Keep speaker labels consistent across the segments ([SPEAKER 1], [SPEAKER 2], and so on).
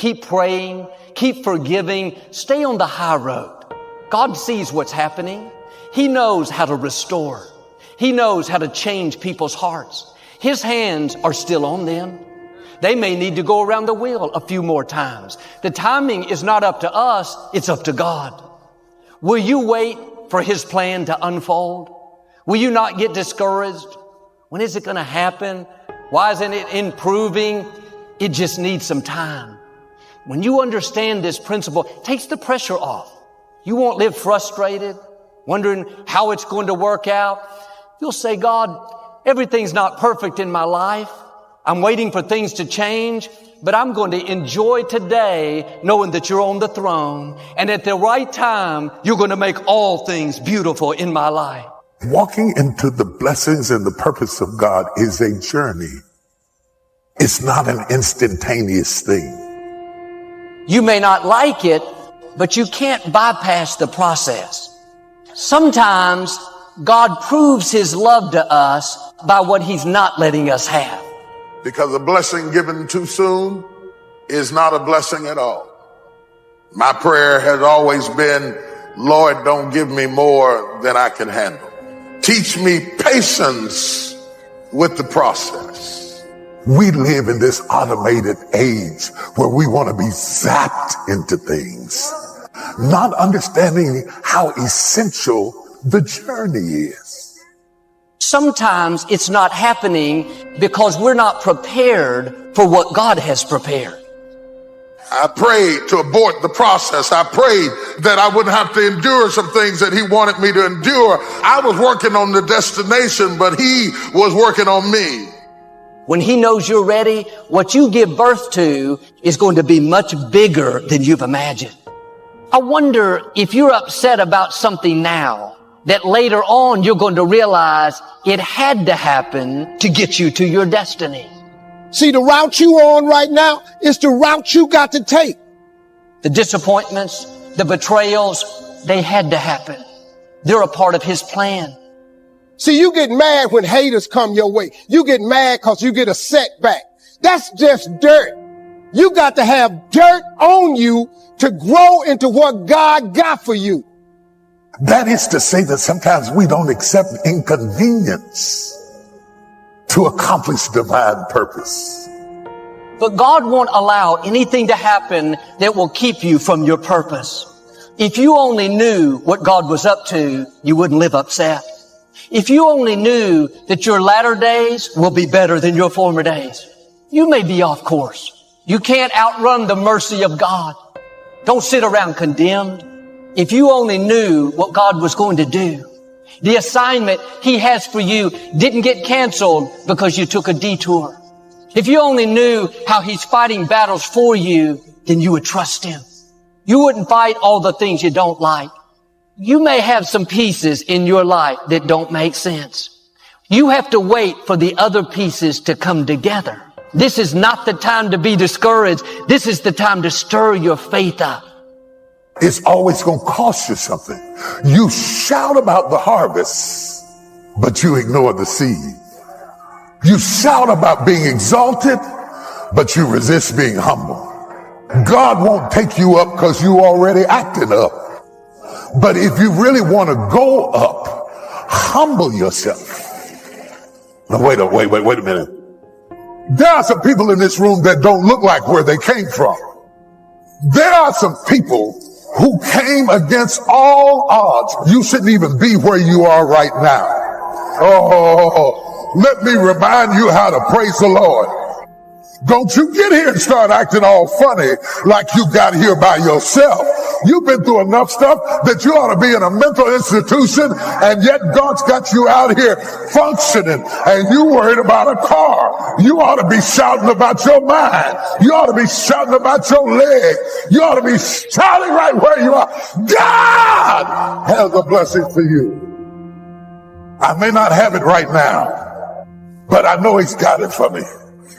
[SPEAKER 1] Keep praying. Keep forgiving. Stay on the high road. God sees what's happening. He knows how to restore. He knows how to change people's hearts. His hands are still on them. They may need to go around the wheel a few more times. The timing is not up to us, it's up to God. Will you wait for His plan to unfold? Will you not get discouraged? When is it going to happen? Why isn't it improving? It just needs some time. When you understand this principle, it takes the pressure off. You won't live frustrated, wondering how it's going to work out. You'll say, God, everything's not perfect in my life. I'm waiting for things to change, but I'm going to enjoy today knowing that you're on the throne. And at the right time, you're going to make all things beautiful in my life.
[SPEAKER 2] Walking into the blessings and the purpose of God is a journey. It's not an instantaneous thing.
[SPEAKER 1] You may not like it, but you can't bypass the process. Sometimes God proves His love to us by what He's not letting us have.
[SPEAKER 2] Because a blessing given too soon is not a blessing at all. My prayer has always been, Lord, don't give me more than I can handle. Teach me patience with the process. We live in this automated age where we want to be zapped into things, not understanding how essential the journey is.
[SPEAKER 1] Sometimes it's not happening because we're not prepared for what God has prepared.
[SPEAKER 2] I prayed to abort the process. I prayed that I wouldn't have to endure some things that He wanted me to endure. I was working on the destination, but He was working on me.
[SPEAKER 1] When He knows you're ready, what you give birth to is going to be much bigger than you've imagined. I wonder if you're upset about something now that later on you're going to realize it had to happen to get you to your destiny.
[SPEAKER 3] See, the route you on right now is the route you got to take.
[SPEAKER 1] The disappointments, the betrayals, they had to happen. They're a part of His plan.
[SPEAKER 3] See, you get mad when haters come your way. You get mad because you get a setback. That's just dirt. You got to have dirt on you to grow into what God got for you.
[SPEAKER 2] That is to say that sometimes we don't accept inconvenience to accomplish divine purpose.
[SPEAKER 1] But God won't allow anything to happen that will keep you from your purpose. If you only knew what God was up to, you wouldn't live upset. If you only knew that your latter days will be better than your former days, you may be off course. You can't outrun the mercy of God. Don't sit around condemned. If you only knew what God was going to do, the assignment He has for you didn't get canceled because you took a detour. If you only knew how He's fighting battles for you, then you would trust Him. You wouldn't fight all the things you don't like. You may have some pieces in your life that don't make sense. You have to wait for the other pieces to come together. This is not the time to be discouraged. This is the time to stir your faith up.
[SPEAKER 2] It's always going to cost you something. You shout about the harvest, but you ignore the seed. You shout about being exalted, but you resist being humble. God won't take you up because you already acted up. But if you really want to go up, humble yourself. Now, wait a minute. There are some people in this room that don't look like where they came from. There are some people who came against all odds. You shouldn't even be where you are right now. Oh, let me remind you how to praise the Lord. Don't you get here and start acting all funny like you got here by yourself. You've been through enough stuff that you ought to be in a mental institution, and yet God's got you out here functioning, and you worried about a car. You ought to be shouting about your mind. You ought to be shouting about your leg. You ought to be shouting right where you are. God has a blessing for you. I may not have it right now, but I know He's got it for me.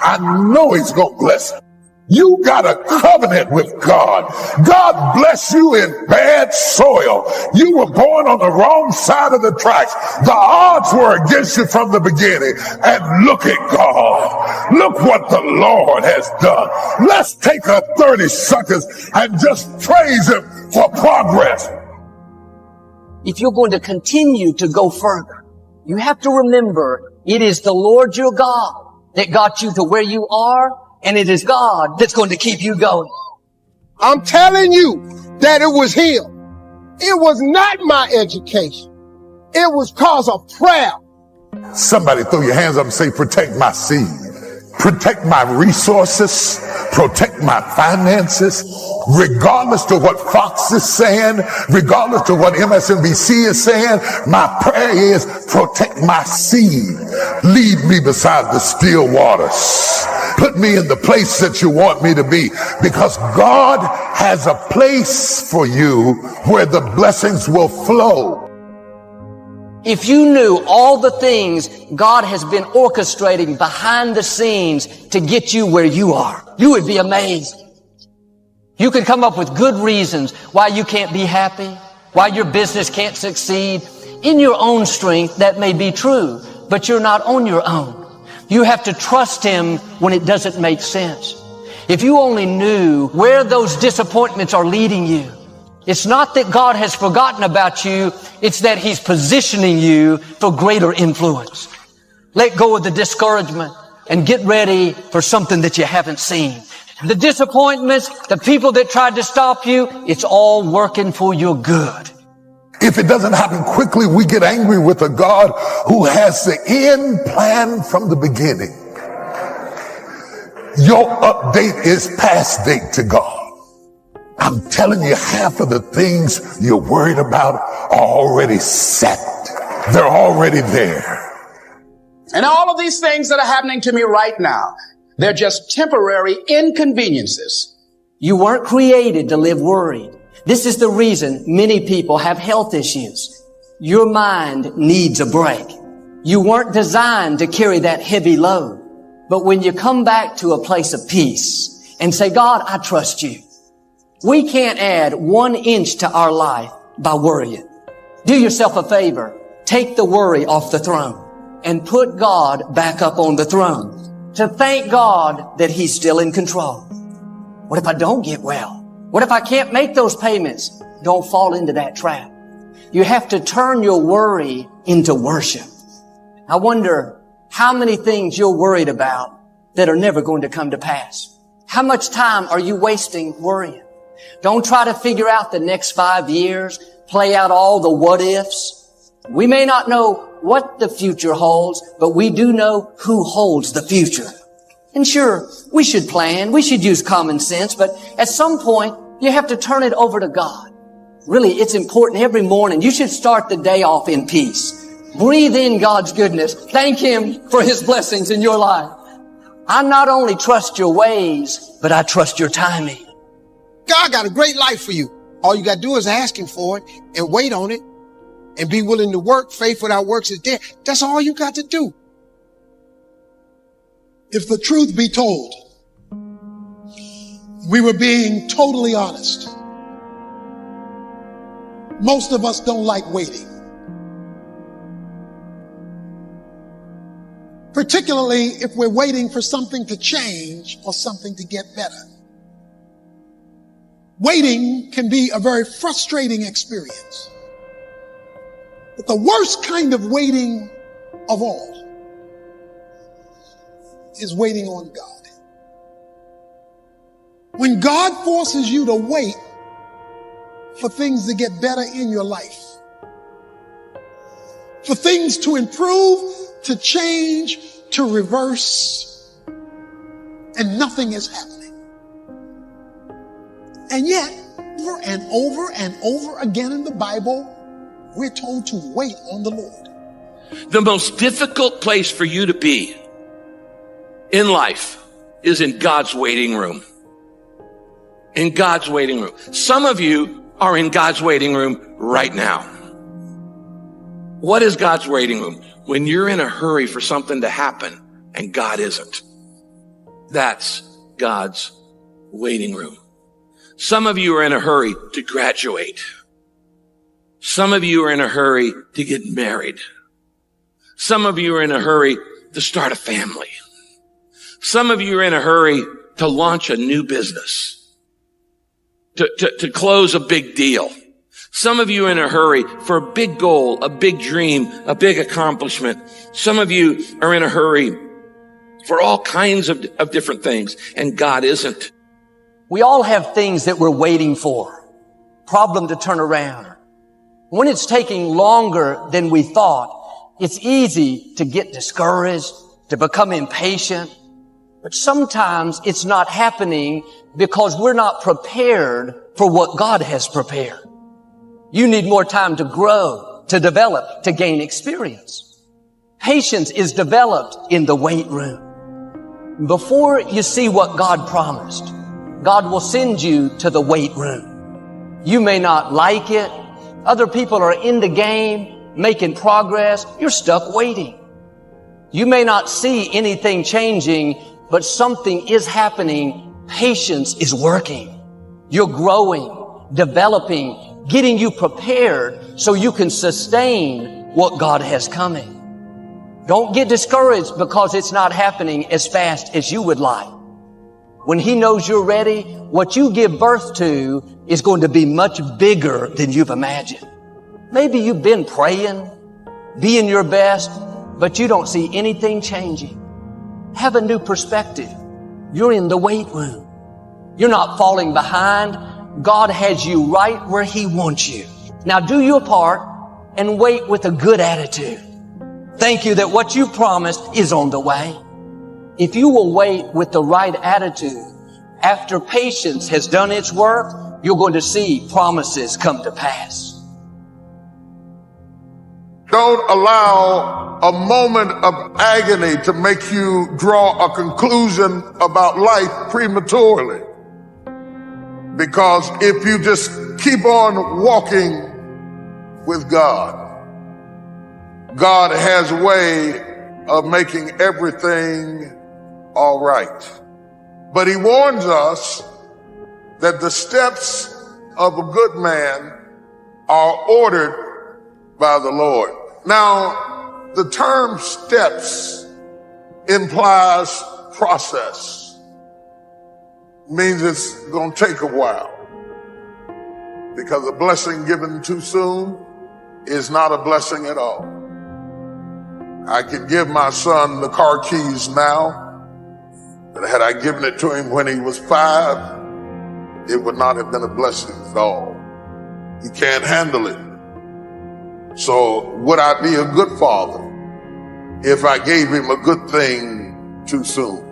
[SPEAKER 2] I know He's going to bless it. You got a covenant with God. God bless you in bad soil. You were born on the wrong side of the tracks. The odds were against you from the beginning. And look at God. Look what the Lord has done. Let's take 30 seconds and just praise him for progress.
[SPEAKER 1] If you're going to continue to go further, you have to remember it is the Lord your God that got you to where you are, and it is God that's going to keep you going.
[SPEAKER 3] I'm telling you that it was him. It was not my education. It was cause of prayer.
[SPEAKER 2] Somebody throw your hands up and say, protect my seed. Protect my resources. Protect my finances. Regardless to what Fox is saying, regardless to what MSNBC is saying, my prayer is protect my seed. Lead me beside the still waters. Put me in the place that you want me to be, because God has a place for you where the blessings will flow.
[SPEAKER 1] If you knew all the things God has been orchestrating behind the scenes to get you where you are, you would be amazed. You can come up with good reasons why you can't be happy, why your business can't succeed. In your own strength, that may be true, but you're not on your own. You have to trust him when it doesn't make sense. If you only knew where those disappointments are leading you, it's not that God has forgotten about you, it's that he's positioning you for greater influence. Let go of the discouragement and get ready for something that you haven't seen. The disappointments, the people that tried to stop you, it's all working for your good.
[SPEAKER 2] If it doesn't happen quickly, we get angry with a God who has the end plan from the beginning. Your update is past date to God. I'm telling you, half of the things you're worried about are already set. They're already there.
[SPEAKER 4] And all of these things that are happening to me right now, they're just temporary inconveniences.
[SPEAKER 1] You weren't created to live worried. This is the reason many people have health issues. Your mind needs a break. You weren't designed to carry that heavy load. But when you come back to a place of peace and say, God, I trust you. We can't add 1 inch to our life by worrying. Do yourself a favor. Take the worry off the throne and put God back up on the throne to thank God that he's still in control. What if I don't get well? What if I can't make those payments? Don't fall into that trap. You have to turn your worry into worship. I wonder how many things you're worried about that are never going to come to pass. How much time are you wasting worrying? Don't try to figure out the next 5 years, play out all the what ifs. We may not know what the future holds, but we do know who holds the future. And sure, we should plan, we should use common sense, but at some point, you have to turn it over to God. Really, it's important every morning. You should start the day off in peace. Breathe in God's goodness. Thank him for his blessings in your life. I not only trust your ways, but I trust your timing.
[SPEAKER 3] God got a great life for you. All you got to do is ask him for it and wait on it and be willing to work. Faith without works is dead. That's all you got to do.
[SPEAKER 5] If the truth be told, we were being totally honest. Most of us don't like waiting. Particularly if we're waiting for something to change or something to get better. Waiting can be a very frustrating experience. But the worst kind of waiting of all is waiting on God. When God forces you to wait for things to get better in your life, for things to improve, to change, to reverse, and nothing is happening. And yet, over and over and over again in the Bible, we're told to wait on the Lord.
[SPEAKER 6] The most difficult place for you to be in life is in God's waiting room. In God's waiting room. Some of you are in God's waiting room right now. What is God's waiting room? When you're in a hurry for something to happen and God isn't. That's God's waiting room. Some of you are in a hurry to graduate. Some of you are in a hurry to get married. Some of you are in a hurry to start a family. Some of you are in a hurry to launch a new business, to close a big deal. Some of you are in a hurry for a big goal, a big dream, a big accomplishment. Some of you are in a hurry for all kinds of different things, and God isn't.
[SPEAKER 1] We all have things that we're waiting for, problem to turn around. When it's taking longer than we thought, it's easy to get discouraged, to become impatient. But sometimes it's not happening because we're not prepared for what God has prepared. You need more time to grow, to develop, to gain experience. Patience is developed in the wait room. Before you see what God promised, God will send you to the wait room. You may not like it. Other people are in the game, making progress. You're stuck waiting. You may not see anything changing, but something is happening. Patience is working. You're growing, developing, getting you prepared so you can sustain what God has coming. Don't get discouraged because it's not happening as fast as you would like. When He knows you're ready, what you give birth to is going to be much bigger than you've imagined. Maybe you've been praying, being your best, but you don't see anything changing. Have a new perspective. You're in the wait room. You're not falling behind. God has you right where He wants you. Now do your part and wait with a good attitude. Thank you that what you promised is on the way. If you will wait with the right attitude, after patience has done its work, you're going to see promises come to pass.
[SPEAKER 2] Don't allow a moment of agony to make you draw a conclusion about life prematurely. Because if you just keep on walking with God, God has a way of making everything all right. But He warns us that the steps of a good man are ordered by the Lord. Now, the term steps implies process. Means it's going to take a while. Because a blessing given too soon is not a blessing at all. I could give my son the car keys now, but had I given it to him when he was 5, it would not have been a blessing at all. He can't handle it. So would I be a good father if I gave him a good thing too soon?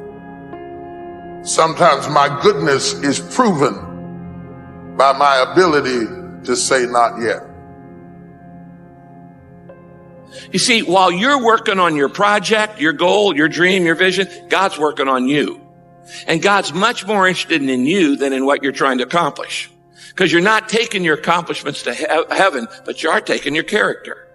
[SPEAKER 2] Sometimes my goodness is proven by my ability to say not yet.
[SPEAKER 6] You see, while you're working on your project, your goal, your dream, your vision, God's working on you. And God's much more interested in you than in what you're trying to accomplish. Because you're not taking your accomplishments to heaven, but you are taking your character.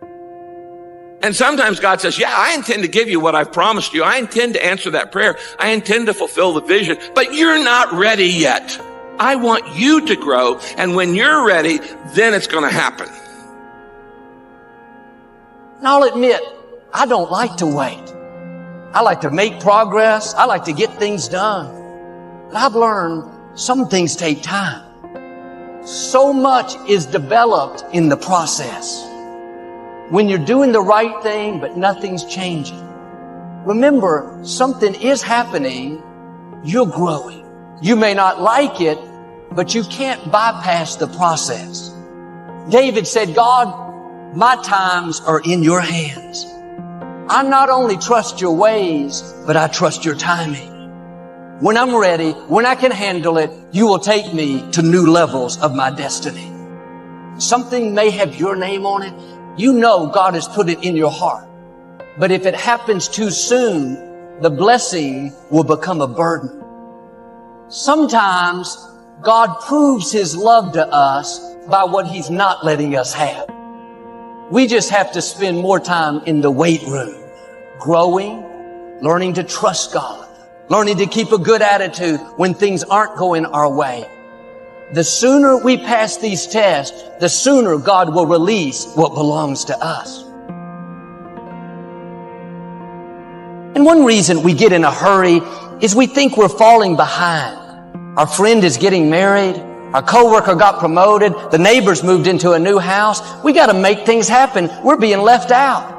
[SPEAKER 6] And sometimes God says, yeah, I intend to give you what I've promised you. I intend to answer that prayer. I intend to fulfill the vision, but you're not ready yet. I want you to grow. And when you're ready, then it's going to happen.
[SPEAKER 1] And I'll admit, I don't like to wait. I like to make progress. I like to get things done. But I've learned some things take time. So much is developed in the process. When you're doing the right thing, but nothing's changing. Remember, something is happening. You're growing. You may not like it, but you can't bypass the process. David said, God, my times are in your hands. I not only trust your ways, but I trust your timing. When I'm ready, when I can handle it, you will take me to new levels of my destiny. Something may have your name on it. You know God has put it in your heart. But if it happens too soon, the blessing will become a burden. Sometimes God proves His love to us by what He's not letting us have. We just have to spend more time in the wait room, growing, learning to trust God, learning to keep a good attitude when things aren't going our way. The sooner we pass these tests, the sooner God will release what belongs to us. And one reason we get in a hurry is we think we're falling behind. Our friend is getting married. Our coworker got promoted. The neighbors moved into a new house. We got to make things happen. We're being left out.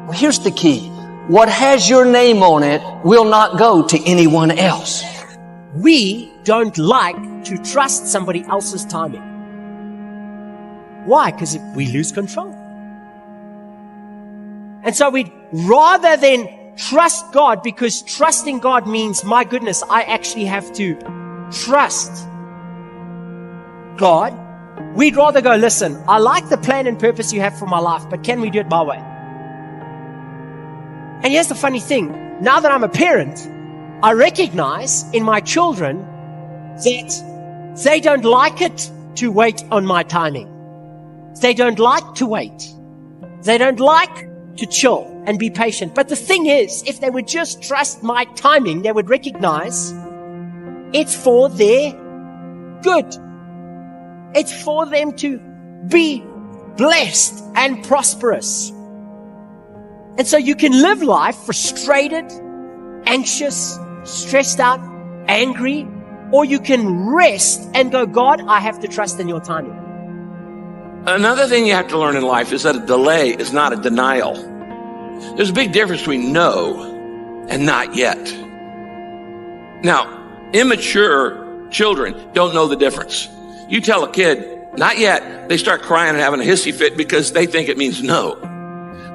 [SPEAKER 1] Well, here's the key. What has your name on it will not go to anyone else.
[SPEAKER 7] We don't like to trust somebody else's timing. Why? Because we lose control. And so we'd rather than trust God, because trusting God means, my goodness, I actually have to trust God. We'd rather go, listen, I like the plan and purpose you have for my life, but can we do it my way? And here's the funny thing. Now that I'm a parent, I recognize in my children that they don't like it to wait on my timing. They don't like to wait. They don't like to chill and be patient. But the thing is, if they would just trust my timing, they would recognize it's for their good. It's for them to be blessed and prosperous. And so you can live life frustrated, anxious, stressed out, angry, or you can rest and go, God, I have to trust in your timing.
[SPEAKER 6] Another thing you have to learn in life is that a delay is not a denial. There's a big difference between no and not yet. Now, immature children don't know the difference. You tell a kid, not yet, they start crying and having a hissy fit because they think it means no.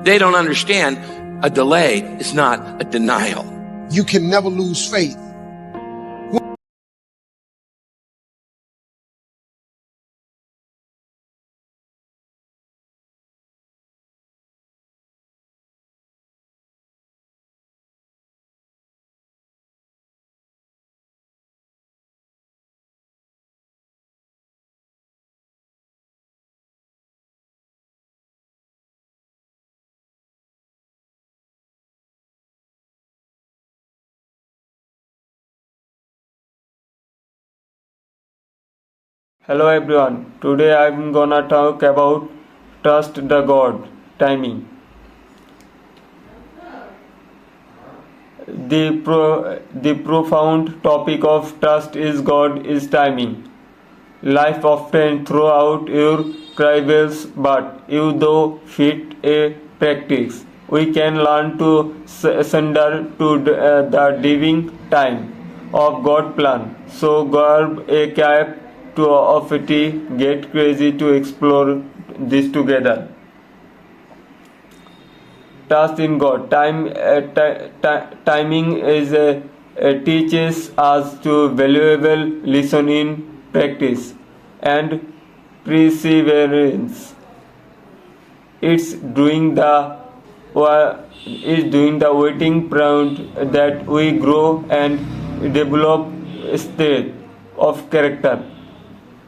[SPEAKER 6] They don't understand a delay is not a denial.
[SPEAKER 5] You can never lose faith.
[SPEAKER 8] Hello everyone, today I'm gonna talk about trust the God, timing. The profound topic of trust is God is timing. Life often throws out your cravings, but you though fit a practice. We can learn to surrender to the divine time of God's plan. So grab a cap to of it, get crazy to explore this together. Trust in God. Timing is teaches us to valuable lesson in practice and perseverance. It's doing the waiting proud that we grow and develop state of character,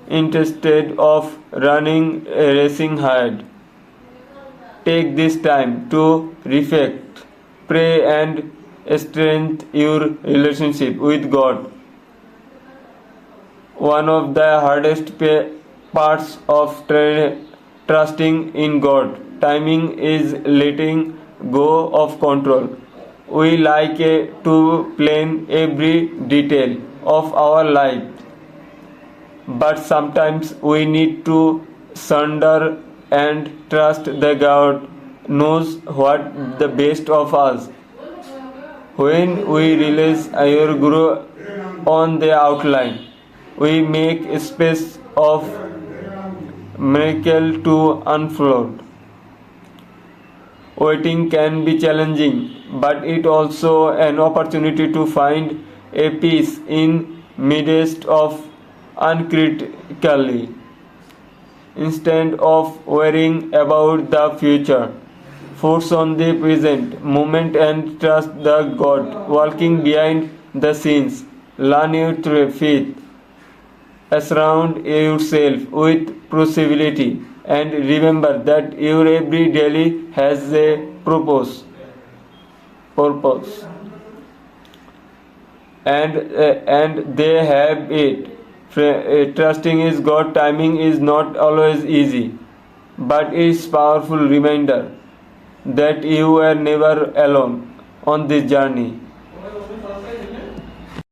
[SPEAKER 8] instead of running a racing hard. Take this time to reflect, pray and strengthen your relationship with God. One of the hardest parts of trusting in God, timing, is letting go of control. We like to plan every detail of our life, but sometimes we need to surrender and trust that God knows what the best of us. When we release our grow on the outline, we make a space of miracle to unfold. Waiting can be challenging, but it also an opportunity to find a peace in midst of uncritically. Instead of worrying about the future, focus on the present moment and trust the God working behind the scenes. Learn your faith. Surround yourself with possibility and remember that your every daily has a purpose. and they have it. Trusting is God timing is not always easy, but it's powerful reminder that you are never alone on this journey.